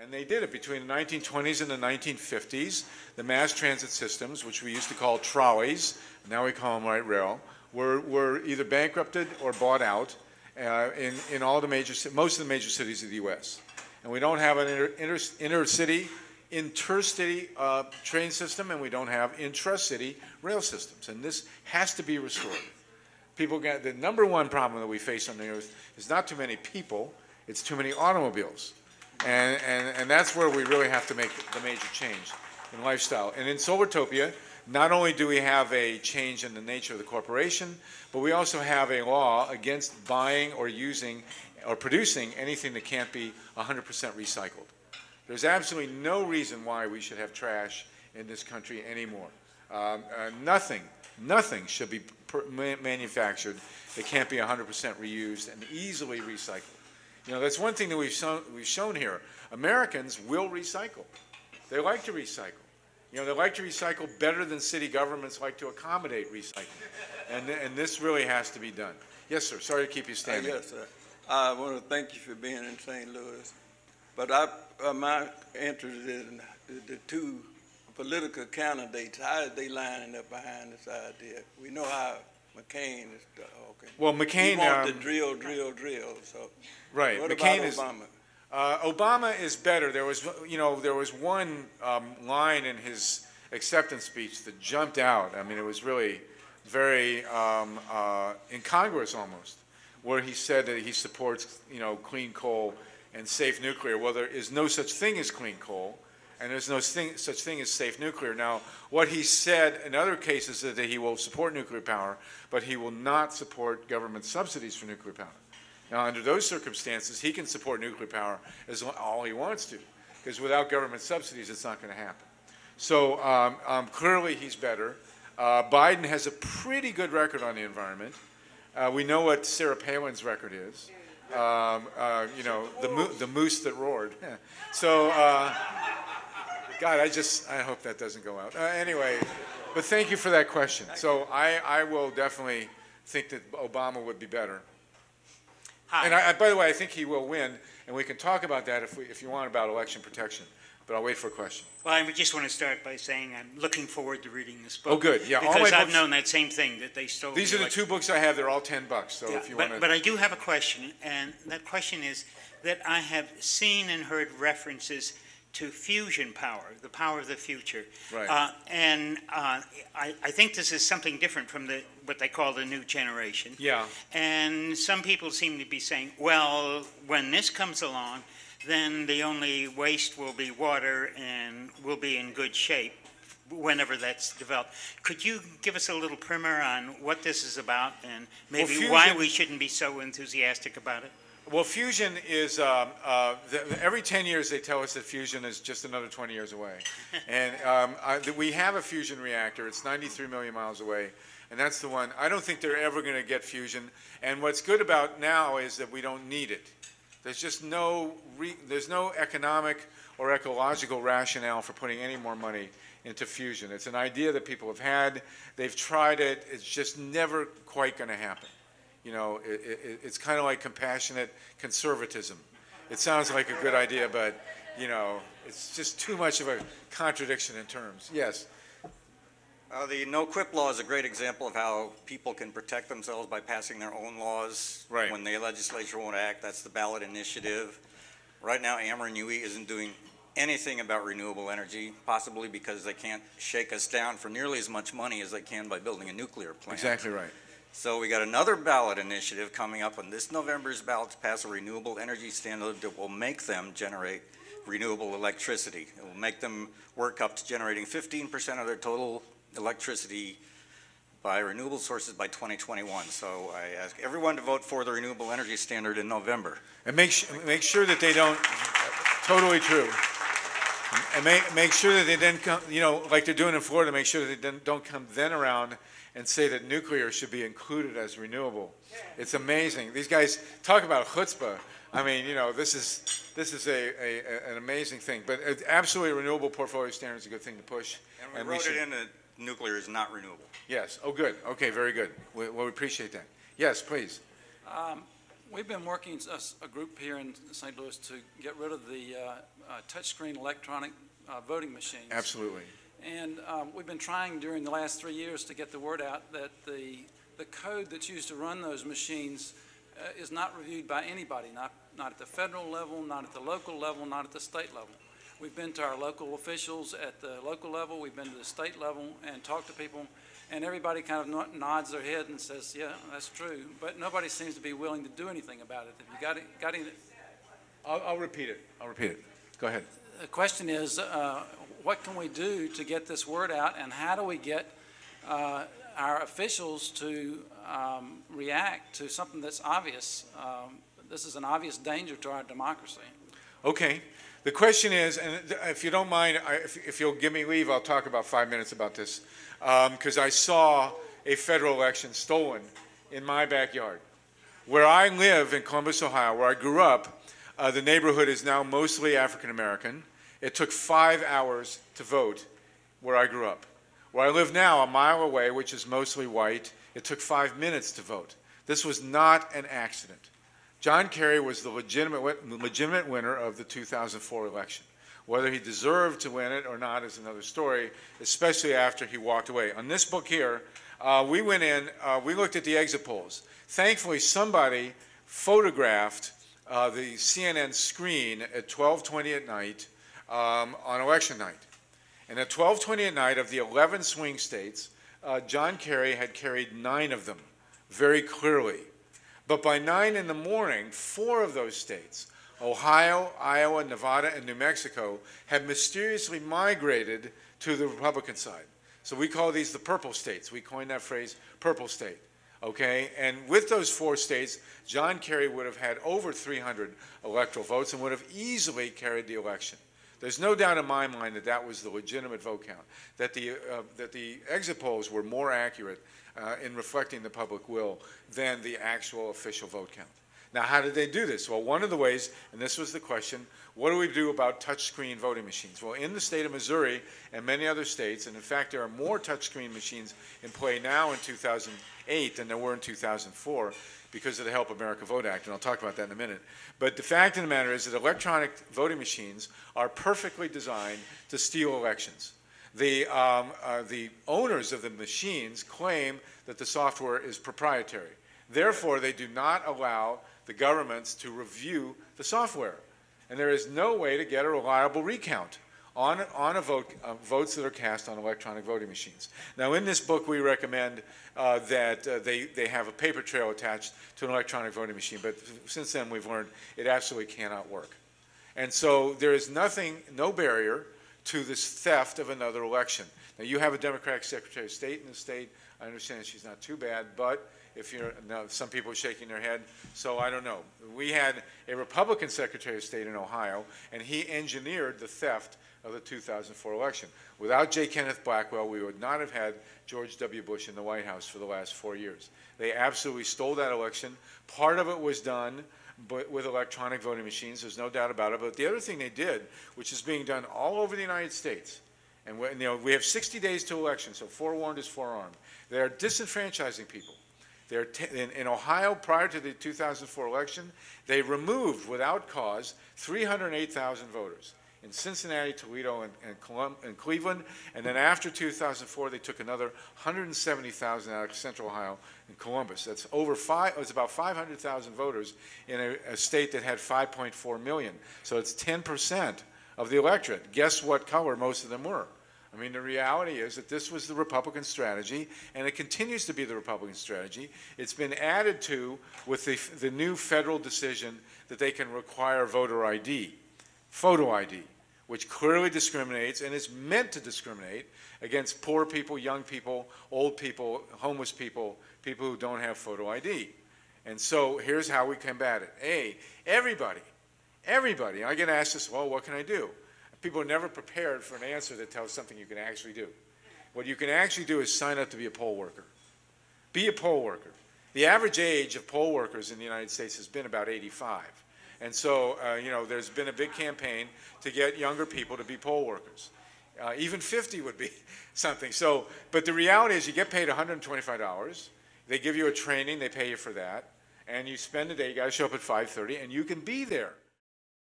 And they did it between the 1920s and the 1950s. The mass transit systems, which we used to call trolleys, now we call them light rail, were either bankrupted or bought out in all the most of the major cities of the U.S. And we don't have an intercity train system, and we don't have intra-city rail systems. And this has to be restored. The number one problem that we face on the earth is not too many people, it's too many automobiles. And that's where we really have to make the major change in lifestyle. And in Solartopia, not only do we have a change in the nature of the corporation, but we also have a law against buying or using or producing anything that can't be 100% recycled. There's absolutely no reason why we should have trash in this country anymore. Nothing should be manufactured that can't be 100% reused and easily recycled. You know, that's one thing that we've shown here. Americans will recycle. They like to recycle. You know, they like to recycle better than city governments like to accommodate recycling. And this really has to be done. Yes, sir. Sorry to keep you standing. Yes, sir. I want to thank you for being in St. Louis. But my interest is in the two political candidates. How are they lining up behind this idea? We know how McCain is talking. Well, McCain... He wants to drill. So right. What McCain about Obama? Obama is better. There was one line in his acceptance speech that jumped out. I mean, it was really very incongruous almost, where he said that he supports, clean coal and safe nuclear. Well, there is no such thing as clean coal, and there's no such thing as safe nuclear. Now, what he said in other cases is that he will support nuclear power, but he will not support government subsidies for nuclear power. Now, under those circumstances, he can support nuclear power as all he wants to, because without government subsidies, it's not going to happen. So clearly, he's better. Biden has a pretty good record on the environment. We know what Sarah Palin's record is. The moose that roared. So, God, I hope that doesn't go out. Anyway, but thank you for that question. So I will definitely think that Obama would be better. Hi. And by the way, I think he will win, and we can talk about that if you want about election protection. But I'll wait for a question. Well, I just want to start by saying I'm looking forward to reading this book. Oh, good. Yeah, because I've known that same thing, that they stole. These are the two books I have. They're all $10. So yeah, if you want to. But I do have a question, and that question is that I have seen and heard references to fusion power, the power of the future. Right. I think this is something different from what they call the new generation. Yeah. And some people seem to be saying, well, when this comes along, then the only waste will be water and we'll be in good shape whenever that's developed. Could you give us a little primer on what this is about and maybe why we shouldn't be so enthusiastic about it? Well, fusion is, every 10 years they tell us that fusion is just another 20 years away. And we have a fusion reactor. It's 93 million miles away. And that's the one. I don't think they're ever going to get fusion. And what's good about now is that we don't need it. There's just there's no economic or ecological rationale for putting any more money into fusion. It's an idea that people have had. They've tried it. It's just never quite going to happen. It's kind of like compassionate conservatism. It sounds like a good idea, but, it's just too much of a contradiction in terms. Yes? The no-quip law is a great example of how people can protect themselves by passing their own laws. Right. When the legislature won't act. That's the ballot initiative. Right now, Ameren-UE isn't doing anything about renewable energy, possibly because they can't shake us down for nearly as much money as they can by building a nuclear plant. Exactly right. So we got another ballot initiative coming up on this November's ballot to pass a renewable energy standard that will make them generate renewable electricity. It will make them work up to generating 15% of their total electricity by renewable sources by 2021. So I ask everyone to vote for the renewable energy standard in November. And make sure that they don't, totally true. And make sure that they then come, like they're doing in Florida, make sure that they don't come then around and say that nuclear should be included as renewable. It's amazing. These guys talk about chutzpah. I mean, this is an amazing thing. But absolutely, a renewable portfolio standard is a good thing to push. And we wrote it in that nuclear is not renewable. Yes. Oh, good. Okay, very good. We appreciate that. Yes, please. We've been working as a group here in St. Louis to get rid of the touchscreen electronic voting machines. Absolutely. And we've been trying during the last 3 years to get the word out that the code that's used to run those machines is not reviewed by anybody, not at the federal level, not at the local level, not at the state level. We've been to our local officials at the local level, we've been to the state level and talked to people, and everybody kind of nods their head and says, yeah, that's true, but nobody seems to be willing to do anything about it. Have you got any? I'll repeat it. Go ahead. The question is, what can we do to get this word out, and how do we get our officials to react to something that's obvious? This is an obvious danger to our democracy. Okay. The question is, and if you don't mind, if you'll give me leave, I'll talk about 5 minutes about this, because I saw a federal election stolen in my backyard. Where I live in Columbus, Ohio, where I grew up, the neighborhood is now mostly African American. It took 5 hours to vote where I grew up. Where I live now, a mile away, which is mostly white, it took 5 minutes to vote. This was not an accident. John Kerry was the legitimate winner of the 2004 election. Whether he deserved to win it or not is another story, especially after he walked away. On this book here, we went in, we looked at the exit polls. Thankfully, somebody photographed the CNN screen at 12:20 at night on election night. And at 12:20 at night, of the 11 swing states, John Kerry had carried 9 of them very clearly. But by 9 in the morning, 4 of those states, Ohio, Iowa, Nevada, and New Mexico, had mysteriously migrated to the Republican side. So we call these the purple states. We coined that phrase, purple state. Okay? And with those 4 states, John Kerry would have had over 300 electoral votes and would have easily carried the election. There's no doubt in my mind that that was the legitimate vote count, that the exit polls were more accurate in reflecting the public will than the actual official vote count. Now, how did they do this? Well, one of the ways, and this was the question, what do we do about touchscreen voting machines? Well, in the state of Missouri and many other states, and in fact there are more touchscreen machines in play now in 2008 than there were in 2004 because of the Help America Vote Act, and I'll talk about that in a minute. But the fact of the matter is that electronic voting machines are perfectly designed to steal elections. The owners of the machines claim that the software is proprietary. Therefore, they do not allow the governments to review the software. And there is no way to get a reliable recount on votes that are cast on electronic voting machines. Now, in this book, we recommend that they have a paper trail attached to an electronic voting machine. But since then, we've learned it absolutely cannot work. And so there is no barrier to this theft of another election. Now, you have a Democratic Secretary of State in the state. I understand she's not too bad, but some people are shaking their head, so I don't know. We had a Republican Secretary of State in Ohio, and he engineered the theft of the 2004 election. Without J. Kenneth Blackwell, we would not have had George W. Bush in the White House for the last 4 years. They absolutely stole that election. Part of it was done with electronic voting machines, there's no doubt about it. But the other thing they did, which is being done all over the United States, and we have 60 days to election, so forewarned is forearmed. They are disenfranchising people. In Ohio, prior to the 2004 election, they removed, without cause, 308,000 voters. In Cincinnati, Toledo, and Cleveland, and then after 2004, they took another 170,000 out of Central Ohio and Columbus. That's it's about 500,000 voters in a state that had 5.4 million. So it's 10% of the electorate. Guess what color most of them were? I mean, the reality is that this was the Republican strategy, and it continues to be the Republican strategy. It's been added to with the new federal decision that they can require voter ID, photo ID, which clearly discriminates and is meant to discriminate against poor people, young people, old people, homeless people, people who don't have photo ID. And so here's how we combat it. Everybody, I get asked this, well, what can I do? People are never prepared for an answer that tells something you can actually do. What you can actually do is sign up to be a poll worker. Be a poll worker. The average age of poll workers in the United States has been about 85. And so, there's been a big campaign to get younger people to be poll workers. Even 50 would be something. But the reality is you get paid $125. They give you a training. They pay you for that. and you spend the day, you gotta show up at 5:30, and you can be there.